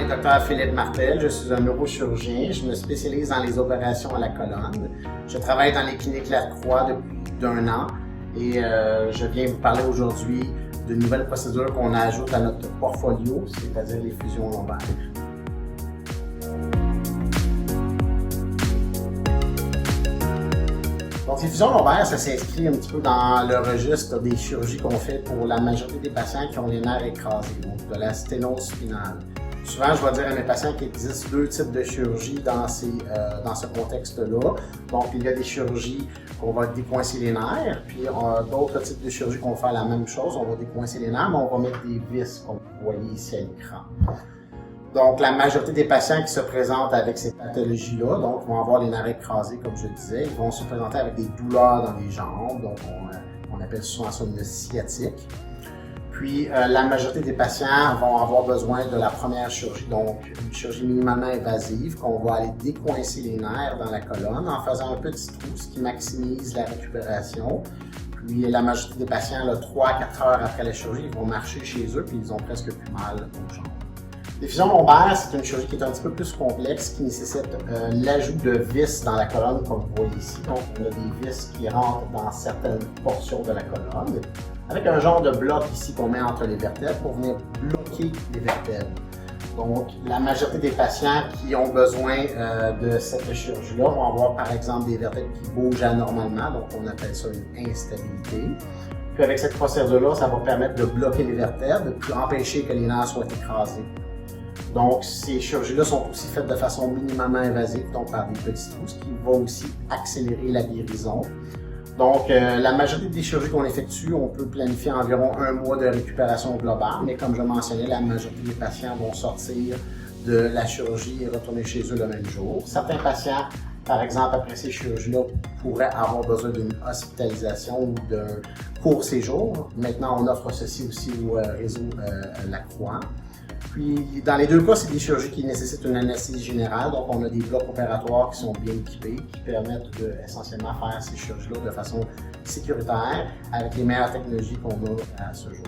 est Dr Philippe Martel, je suis un neurochirurgien, je me spécialise dans les opérations à la colonne. Je travaille dans les cliniques Lacroix depuis plus d'1 an et je viens vous parler aujourd'hui de nouvelles procédures qu'on ajoute à notre portfolio, c'est-à-dire les fusions lombaires. Donc, les fusions lombaires, ça s'inscrit un petit peu dans le registre des chirurgies qu'on fait pour la majorité des patients qui ont les nerfs écrasés, donc de la sténose spinale. Souvent, je vais dire à mes patients qu'il existe 2 types de chirurgies dans ce contexte-là. Donc, il y a des chirurgies qu'on va décoincer les nerfs, puis d'autres types de chirurgies qu'on va faire la même chose, on va décoincer les nerfs, mais on va mettre des vis, comme vous voyez ici à l'écran. Donc, la majorité des patients qui se présentent avec ces pathologies-là, donc vont avoir les nerfs écrasés, comme je disais, ils vont se présenter avec des douleurs dans les jambes, donc on appelle souvent ça une sciatique. Puis, la majorité des patients vont avoir besoin de la première chirurgie, donc une chirurgie minimalement invasive, qu'on va aller décoincer les nerfs dans la colonne en faisant un petit trou, ce qui maximise la récupération. Puis, la majorité des patients, 3 à 4 heures après la chirurgie, ils vont marcher chez eux, puis ils ont presque plus mal aux jambes. Les fusions lombaires, c'est une chirurgie qui est un petit peu plus complexe, qui nécessite l'ajout de vis dans la colonne, comme vous voyez ici. Donc, on a des vis qui rentrent dans certaines portions de la colonne, avec un genre de bloc ici qu'on met entre les vertèbres pour venir bloquer les vertèbres. Donc, la majorité des patients qui ont besoin de cette chirurgie-là vont avoir par exemple des vertèbres qui bougent anormalement, donc on appelle ça une instabilité. Puis avec cette procédure-là, ça va permettre de bloquer les vertèbres, puis empêcher que les nerfs soient écrasés. Donc, ces chirurgies-là sont aussi faites de façon minimement invasive, donc par des petits trous, ce qui va aussi accélérer la guérison. Donc, la majorité des chirurgies qu'on effectue, on peut planifier environ 1 mois de récupération globale, mais comme je mentionnais, la majorité des patients vont sortir de la chirurgie et retourner chez eux le même jour. Certains patients, par exemple, après ces chirurgies-là, pourraient avoir besoin d'une hospitalisation ou d'un court séjour. Maintenant, on offre ceci aussi au réseau Lacroix. Puis, dans les 2 cas, c'est des chirurgies qui nécessitent une anesthésie générale, donc on a des blocs opératoires qui sont bien équipés, qui permettent de essentiellement faire ces chirurgies-là de façon sécuritaire, avec les meilleures technologies qu'on a à ce jour.